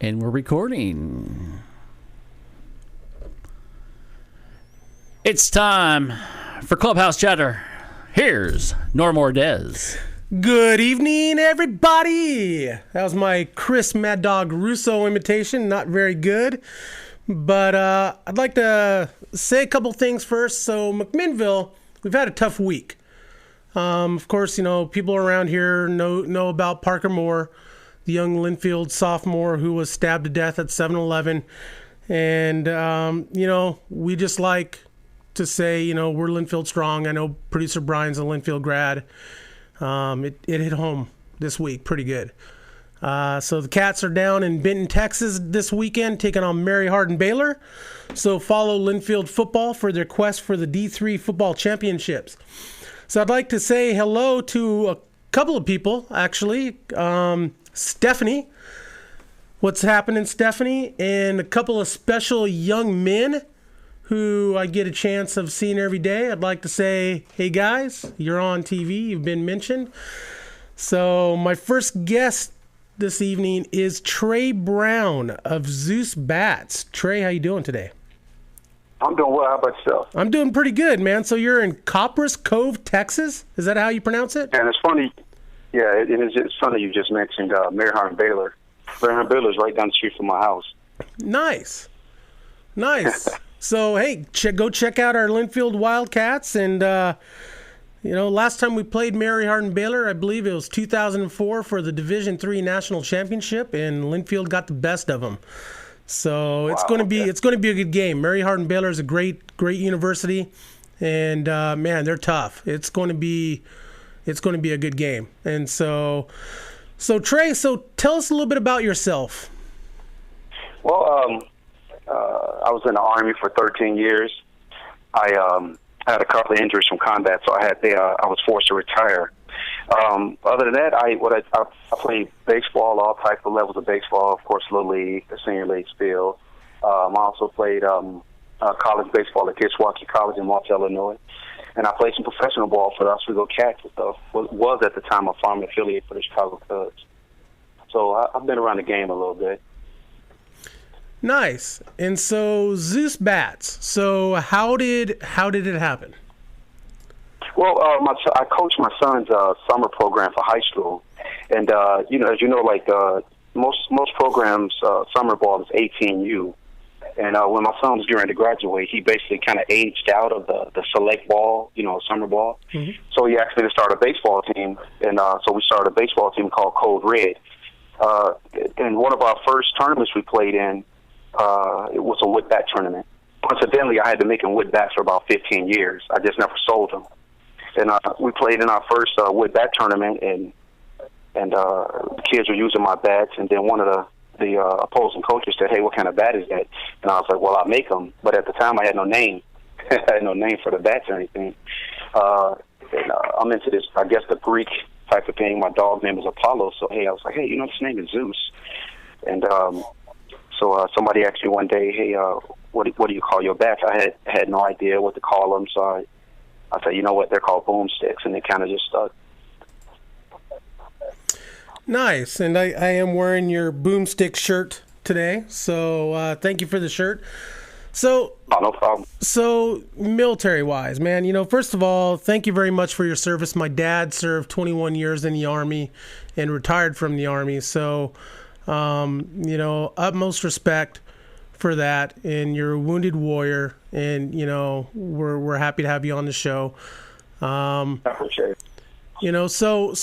And we're recording. It's time for Clubhouse Chatter. Here's Norm Ordez. Good evening, everybody. That was my Chris Mad Dog Russo imitation. Not very good. But I'd like to say a couple things first. So McMinnville, we've had a tough week. Of course, you know, people around here know about Parker Moore, the young Linfield sophomore who was stabbed to death at 7-Eleven. And, you know, we just like to say, you know, we're Linfield strong. I know producer Brian's a Linfield grad. It hit home this week pretty good. So the Cats are down in Benton, Texas this weekend, taking on Mary Hardin Baylor. So follow Linfield football for their quest for the D3 football championships. So I'd like to say hello to a couple of people, actually. Stephanie, what's happening, Stephanie? And a couple of special young men who I get a chance of seeing every day. I'd like to say, hey guys, you're on TV, you've been mentioned. So my first guest this evening is Trey Brown of Zeus Bats. Trey, how you doing today? I'm doing well. How about yourself? I'm doing pretty good, man. So you're in Copperas Cove, Texas? Is that how you pronounce it? And it's funny. Yeah, it's funny you just mentioned Mary Hardin Baylor. Mary Hardin Baylor is right down the street from my house. Nice. So, hey, go check out our Linfield Wildcats. And, you know, last time we played Mary Hardin Baylor, I believe it was 2004 for the Division III National Championship, and Linfield got the best of them. So it's going to be a good game. Mary Hardin Baylor is a great university, and man, they're tough. It's going to be a good game. And so Trey, tell us a little bit about yourself. Well, I was in the Army for 13 years. I had a couple of injuries from combat, so I was forced to retire. Other than that, I played baseball, all types of levels of baseball, of course, Little League, the Senior League still. I also played college baseball at Kishwaukee College in Malta, Illinois. And I played some professional ball for the Oswego Cats and stuff. Was at the time a farm affiliate for the Chicago Cubs. So I've been around the game a little bit. Nice. And so Zeus Bats. So how did it happen? Well, I coached my son's summer program for high school, and you know, as you know, like most programs, summer ball is 18U, and when my son was getting ready to graduate, he basically kind of aged out of the select ball, you know, summer ball. Mm-hmm. So he asked me to start a baseball team, and so we started a baseball team called Code Red. And one of our first tournaments we played in, it was a wood bat tournament. Coincidentally, I had been making wood bats for about 15 years. I just never sold them. And we played in our first wood bat tournament, and the kids were using my bats. And then one of the opposing coaches said, "Hey, what kind of bat is that?" And I was like, "Well, I'll make them." But at the time, I had no name. I had no name for the bats or anything. I'm into this, I guess, the Greek type of thing. My dog's name is Apollo, so hey, I was like, "Hey, you know, his name is Zeus." And so somebody asked me one day, "Hey, what do you call your bats?" I had no idea what to call them, so I said, you know what, they're called boomsticks, and they kind of just stuck. Nice, and I am wearing your boomstick shirt today, so thank you for the shirt. So, no problem. So, military-wise, man, you know, first of all, thank you very much for your service. My dad served 21 years in the Army and retired from the Army, so, you know, utmost respect for that, and you're a wounded warrior, and you know we're happy to have you on the show. I appreciate it. You know, so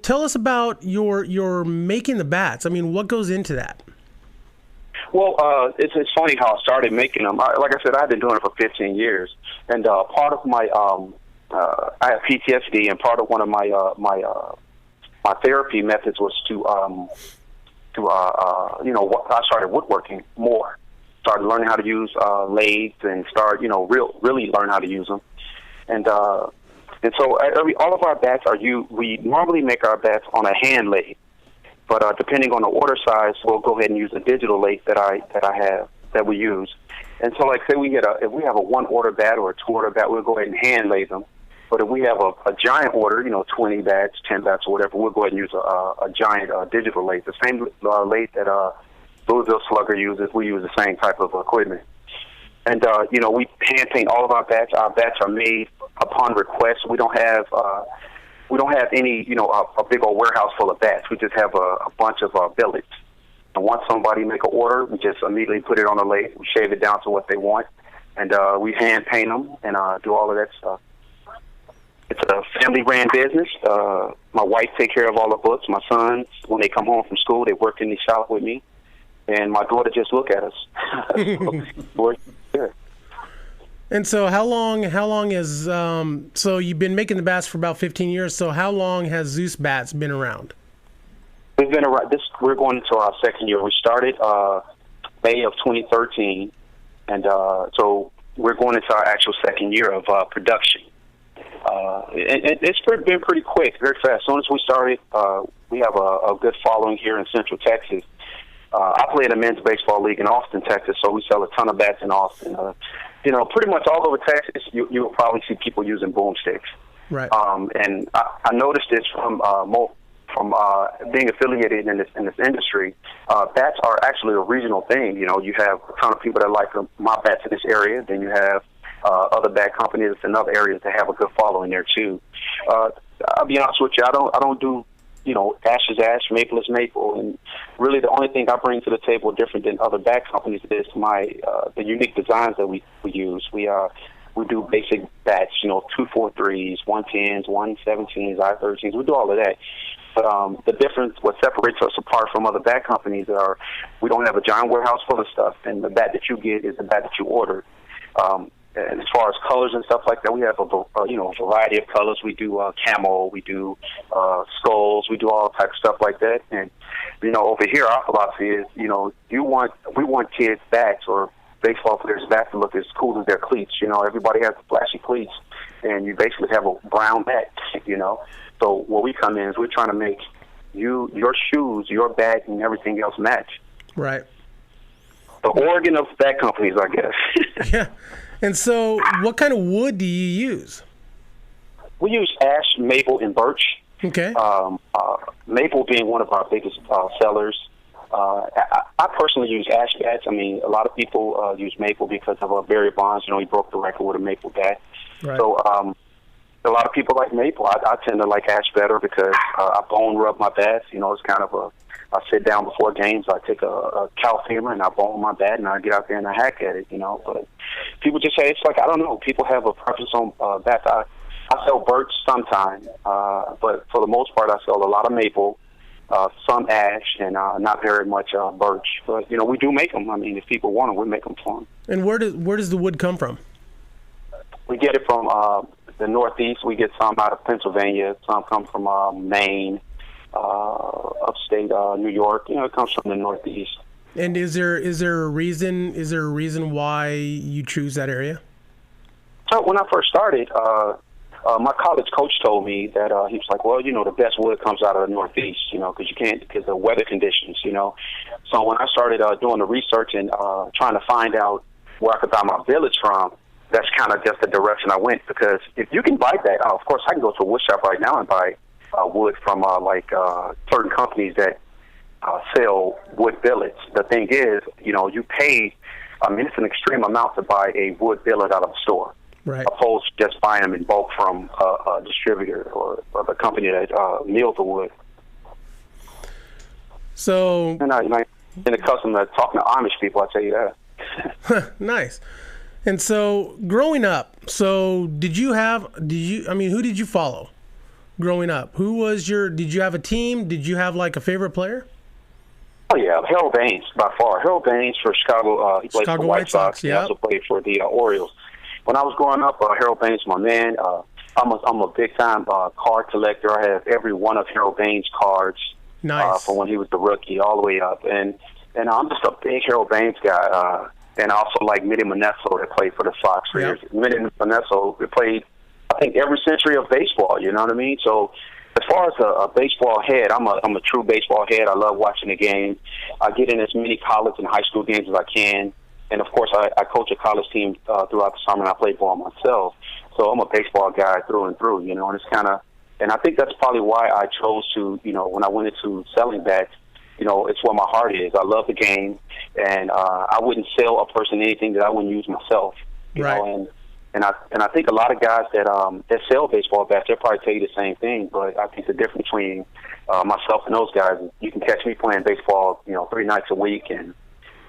tell us about your making the bats. I mean, what goes into that? Well, it's funny how I started making them. Like I said, I've been doing it for 15 years, and part of my I have PTSD, and part of one of my my therapy methods was to you know, I started woodworking more. Started learning how to use lathes, and start, you know, really learn how to use them. And so all of our bats we normally make our bats on a hand lathe, but depending on the order size, we'll go ahead and use a digital lathe that we use. And so, like, say if we have a one order bat or a two order bat, we'll go ahead and hand lathe them. But if we have a giant order, you know, 20 bats, 10 bats, or whatever, we'll go ahead and use a giant digital lathe, the same lathe that Louisville Slugger uses. We use the same type of equipment. And, we hand paint all of our bats. Our bats are made upon request. We don't have any, a big old warehouse full of bats. We just have a bunch of billets. And once somebody make an order, we just immediately put it on the lathe. We shave it down to what they want. And we hand paint them and do all of that stuff. It's a family-ran business. My wife takes care of all the books. My sons, when they come home from school, they work in the shop with me. And my daughter just look at us. Yeah. And so how long is, so you've been making the bats for about 15 years, so how long has Zeus Bats been around? We've been around, we're going into our second year. We started May of 2013, and so we're going into our actual second year of production. It's been pretty quick, very fast. As soon as we started, we have a good following here in Central Texas. I play in a men's baseball league in Austin, Texas, so we sell a ton of bats in Austin. Pretty much all over Texas, you'll probably see people using boomsticks. Right. And I noticed this from being affiliated in this industry. Bats are actually a regional thing. You have a ton of people that like my bats in this area. Then you have other bat companies in other areas that have a good following there too. I'll be honest with you, I don't do ash is ash, maple is maple, and really the only thing I bring to the table different than other bat companies is the unique designs that we use. We do basic bats, 243s, 110s, 117s, I-13s. We do all of that. But the difference, what separates us apart from other bat companies are we don't have a giant warehouse full of stuff, and the bat that you get is the bat that you order. And as far as colors and stuff like that, we have a variety of colors. We do camo, we do skulls, we do all types of stuff like that. And over here, our philosophy is, we want kids' bats or baseball players' bats to look as cool as their cleats. Everybody has flashy cleats, and you basically have a brown bat. So where we come in is we're trying to make your shoes, your bat, and everything else match. Right. The Oregon of bat companies, I guess. Yeah. And so what kind of wood do you use? We use ash, maple, and birch. Okay. Maple being one of our biggest sellers. I personally use ash bats. I mean, a lot of people use maple because of Barry Bonds. He broke the record with a maple bat. Right. So a lot of people like maple. I tend to like ash better because I bone rub my bats. It's kind of I sit down before games. I take a cow femur and I bone my bat and I get out there and I hack at it. But people just say it's like, I don't know. People have a preference on bats. I sell birch sometimes, but for the most part, I sell a lot of maple, some ash, and not very much birch. But we do make them. I mean, if people want them, we make them for them. And where does the wood come from? We get it from the Northeast. We get some out of Pennsylvania. Some come from Maine. Upstate New York. It comes from the Northeast. And is there a reason why you choose that area? So when I first started, my college coach told me that he was like, well, the best wood comes out of the Northeast, because you can't, because of weather conditions, So when I started doing the research and trying to find out where I could buy my billets from, that's kind of just the direction I went, because if you can buy that, of course I can go to a wood shop right now and buy wood from certain companies that sell wood billets. The thing is, you pay, it's an extreme amount to buy a wood billet out of a store. Right. Opposed to just buying them in bulk from a distributor or the company that mills the wood. So, and I'm accustomed to talking to Amish people, I'll tell you that. Nice. And so, growing up, who did you follow growing up? Did you have a team? Did you have like a favorite player? Oh, yeah, Harold Baines, by far. Harold Baines for Chicago. He played for the White Sox. Yep. He also played for the Orioles. When I was growing up, Harold Baines, my man. I'm a big-time card collector. I have every one of Harold Baines' cards. Nice. From when he was the rookie all the way up. And I'm just a big Harold Baines guy. And I also like Mitty Monesso that played for the Sox for years. Mitty Monesso played, I think, every century of baseball, you know what I mean? So as far as a baseball head, I'm a true baseball head. I love watching the game. I get in as many college and high school games as I can. And, of course, I coach a college team throughout the summer, and I play ball myself. So I'm a baseball guy through and through, and it's kind of – and I think that's probably why I chose to, when I went into selling bats, it's where my heart is. I love the game, and I wouldn't sell a person anything that I wouldn't use myself. You know, and I think a lot of guys that sell baseball bats, they'll probably tell you the same thing. But I think the difference between myself and those guys is you can catch me playing baseball, 3 nights a week and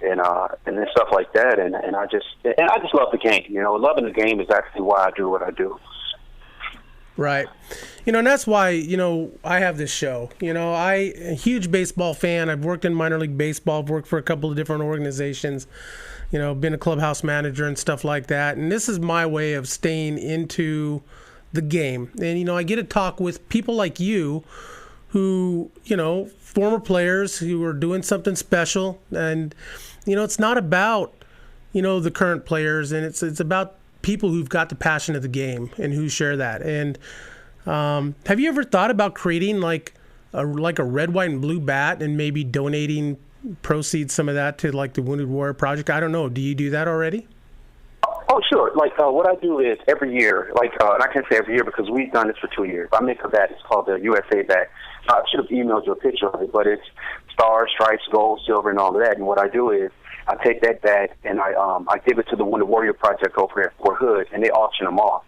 then stuff like that. And I just love the game. Loving the game is actually why I do what I do. Right. And that's why, I have this show. I'm a huge baseball fan. I've worked in minor league baseball. I've worked for a couple of different organizations, been a clubhouse manager and stuff like that. And this is my way of staying into the game. And, I get to talk with people like you who, former players who are doing something special. And, it's not about, the current players, and it's about people who've got the passion of the game and who share that. And have you ever thought about creating like a red, white, and blue bat and maybe donating proceeds, some of that, to like the Wounded Warrior Project? I don't know. Do you do that already? Oh, sure. What I do is every year, and I can't say every year because we've done this for 2 years. I make a bat. It's called the USA bat. I should have emailed you a picture of it, but it's stars, stripes, gold, silver, and all of that. And what I do is I take that bat and I give it to the Wounded Warrior Project over here at Fort Hood, and they auction them off.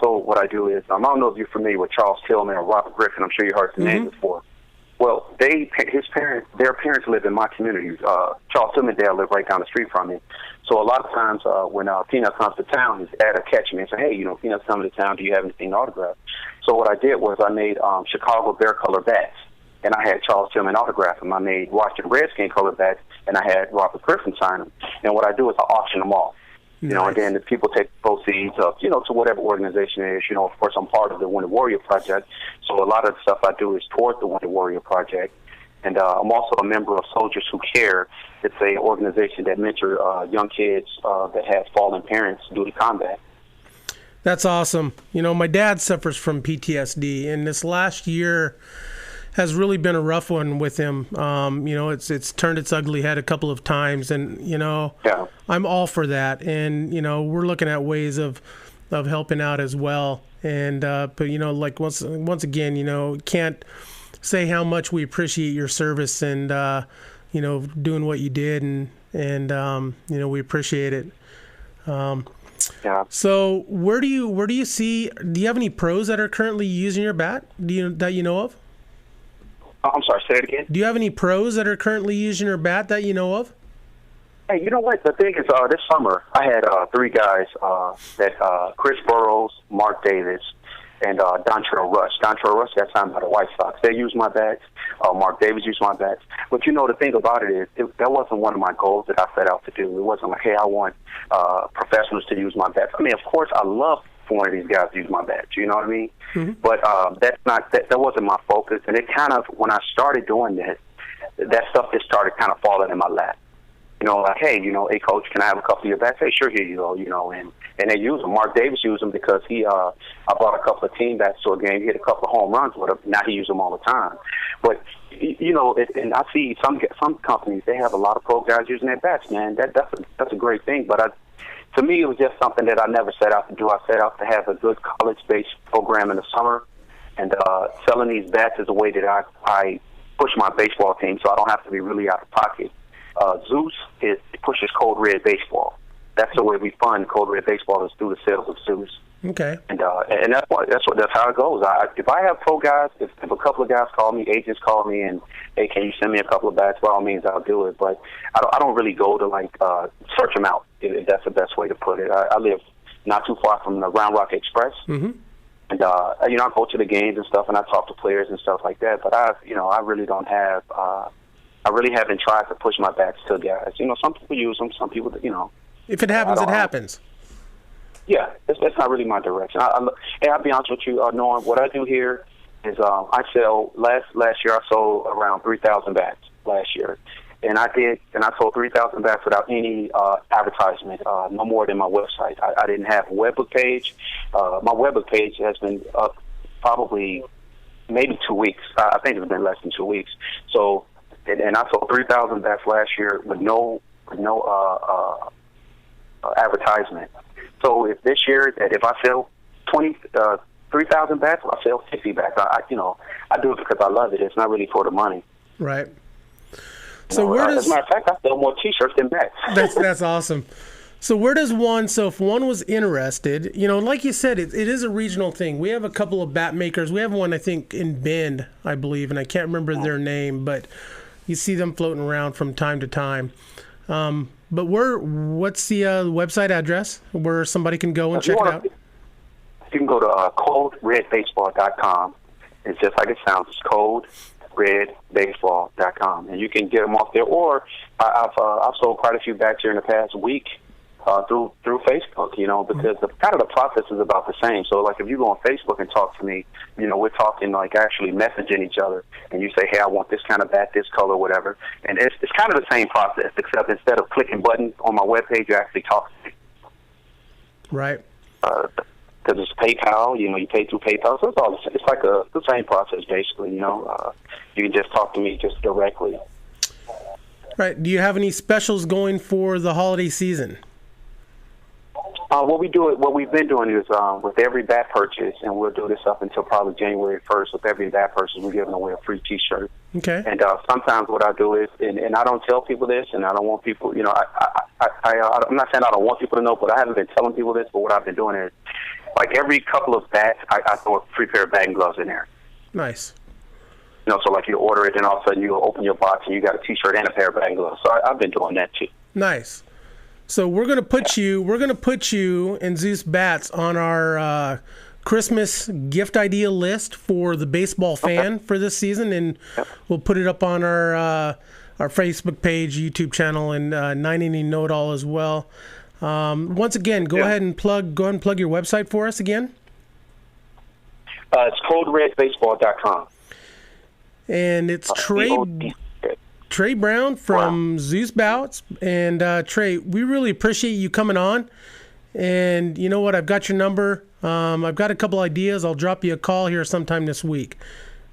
What I do is, I don't know if you're familiar with Charles Tillman or Robert Griffin. I'm sure you heard the name before. Well, their parents live in my community. Charles Tillman, they live right down the street from me. So a lot of times when Peanut comes to town, his dad will catch me and say, hey, Peanut's coming to town. Do you have anything autographed? So what I did was I made Chicago Bear color bats, and I had Charles Tillman autograph them. I made Washington Redskin color bats, and I had Robert Griffin sign them. And what I do is I auction them off. And then the people take proceeds of, to whatever organization it is. Of course, I'm part of the Wounded Warrior Project, so a lot of the stuff I do is toward the Wounded Warrior Project. And I'm also a member of Soldiers Who Care. It's an organization that mentor young kids that have fallen parents due to combat. That's awesome. My dad suffers from PTSD, and this last year has really been a rough one with him. It's turned its ugly head a couple of times, and I'm all for that. And we're looking at ways of helping out as well. And but once again, can't say how much we appreciate your service and doing what you did, and we appreciate it. So where do you see? Do you have any pros that are currently using your bat? That you know of? I'm sorry, say it again. Do you have any pros that are currently using your bat that you know of? Hey, you know what? The thing is, this summer I had 3 guys Chris Burrows, Mark Davis, and Dontrell Rush. Dontrell Rush got signed by the White Sox. They used my bats. Mark Davis used my bats. But the thing about it is, that wasn't one of my goals that I set out to do. It wasn't like, hey, I want professionals to use my bats. I mean, of course, I love for one of these guys to use my bats. You know what I mean? Mm-hmm. But that wasn't my focus. And it kind of, when I started doing that stuff just started kind of falling in my lap. Like, hey, hey, coach, can I have a couple of your bats? Hey, sure, here you go, and they use them. Mark Davis used them because I brought a couple of team bats to a game. He hit a couple of home runs with them. Now he uses them all the time. But, and I see some companies, they have a lot of pro guys using their bats, man. That's a great thing. But to me, it was just something that I never set out to do. I set out to have a good college-based program in the summer, and selling these bats is a way that I push my baseball team so I don't have to be really out of pocket. Zeus pushes Code Red baseball. That's the way we fund Code Red baseball, is through the sales of Zeus. Okay. And that's how it goes. If I have pro guys, if a couple of guys call me, agents call me, and hey, can you send me a couple of bats? By all means, I'll do it. But I don't really go to search them out. If that's the best way to put it. I live not too far from the Round Rock Express. Mm-hmm. And I go to the games and stuff, and I talk to players and stuff like that. But I really don't have. I really haven't tried to push my bats to guys. Some people use them. Some people, If it happens, it happens. Yeah, that's not really my direction. I'll be honest with you, Norm. What I do here is I sell. Last year I sold around 3,000 bats last year, and I sold 3,000 bats without any advertisement, no more than my website. I didn't have a webbook page. My webbook page has been up probably maybe 2 weeks. I think it's been less than 2 weeks. So. And I sold 3,000 bats last year with no advertisement. So if this year, if I sell 3,000 bats, I'll sell 50 bats. I do it because I love it. It's not really for the money. Right. So where does, as a matter of fact, I sell more T-shirts than bats. that's awesome. So where does one, so if one was interested, like you said, it is a regional thing. We have a couple of bat makers. We have one, I think, in Bend, I believe, and I can't remember their name, but you see them floating around from time to time. But what's the website address where somebody can go and check it out? You can go to coderedbaseball.com. It's just like it sounds. It's coderedbaseball.com, and you can get them off there. Or I've sold quite a few bats here in the past week through Facebook. Because the process is about the same. So like if you go on Facebook and talk to me, we're talking like actually messaging each other, and you say, hey, I want this kind of bat, this color, whatever, and it's kind of the same process, except instead of clicking buttons on my webpage, you actually talk to me. Right. Because it's PayPal, you pay through PayPal, so it's like the same process basically. You can just talk to me just directly. Right. Do you have any specials going for the holiday season? What we've been doing is with every bat purchase, and we'll do this up until probably January 1st. With every bat purchase, we're giving away a free T-shirt. Okay. And sometimes what I do is, and I don't tell people this, and I don't want people, I'm not saying I don't want people to know, but I haven't been telling people this. But what I've been doing is, like every couple of bats, I throw a free pair of batting gloves in there. Nice. So like you order it, and all of a sudden you open your box and you got a T-shirt and a pair of batting gloves. So I've been doing that too. Nice. So we're gonna put you and Zeus Bats on our Christmas gift idea list for the baseball fan for this season, and we'll put it up on our Facebook page, YouTube channel, and 9 Know It All as well. Once again, go ahead and plug your website for us again. It's coderedbaseball.com. And it's Trey Brown from Zeus Bats. And Trey, we really appreciate you coming on. And you know what? I've got your number. I've got a couple ideas. I'll drop you a call here sometime this week.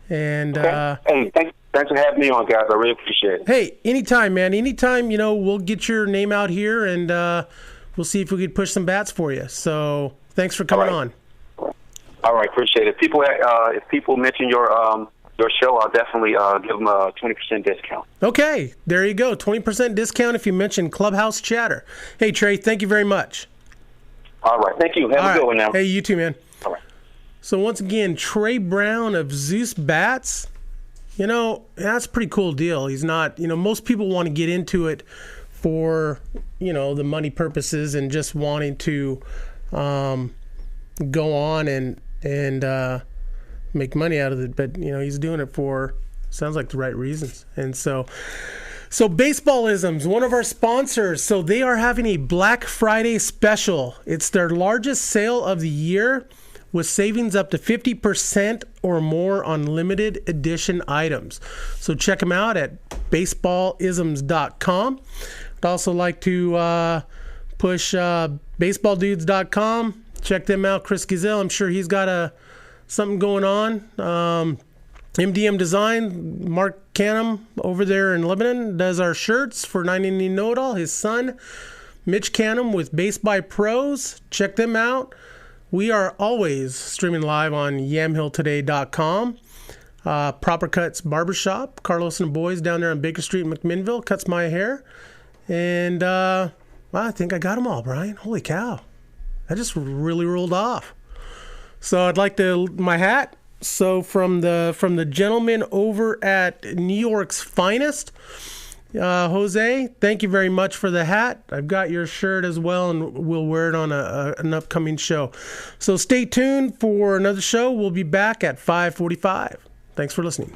And hey, thanks for having me on, guys. I really appreciate it. Hey, anytime, man. Anytime, we'll get your name out here, and we'll see if we could push some bats for you. So thanks for coming on. All right, appreciate it. If people mention your show, I'll definitely give them a 20% discount. Okay, there you go. 20% discount if you mention Clubhouse Chatter. Hey, Trey, thank you very much. All right, thank you. Have a good one now. Hey, you too, man. All right. So once again, Trey Brown of Zeus Bats. That's a pretty cool deal. He's not, most people want to get into it for, the money purposes and just wanting to go on and make money out of it. But, he's doing it for, sounds like the right reasons. And so Baseballisms, one of our sponsors, so they are having a Black Friday special. It's their largest sale of the year, with savings up to 50% or more on limited edition items. So check them out at baseballisms.com. I'd also like to push baseballdudes.com. Check them out. Chris Gazelle, I'm sure he's got something going on. MDM Design, Mark Canham over there in Lebanon does our shirts for 9 Know It All. His son, Mitch Canham with Base by Pros. Check them out. We are always streaming live on yamhilltoday.com. Proper Cuts Barbershop, Carlos and the boys down there on Baker Street in McMinnville, cuts my hair. And I think I got them all, Brian. Holy cow. That just really rolled off. So I'd like my hat. So from the gentleman over at New York's Finest, Jose, thank you very much for the hat. I've got your shirt as well, and we'll wear it on an upcoming show. So stay tuned for another show. We'll be back at 5:45. Thanks for listening.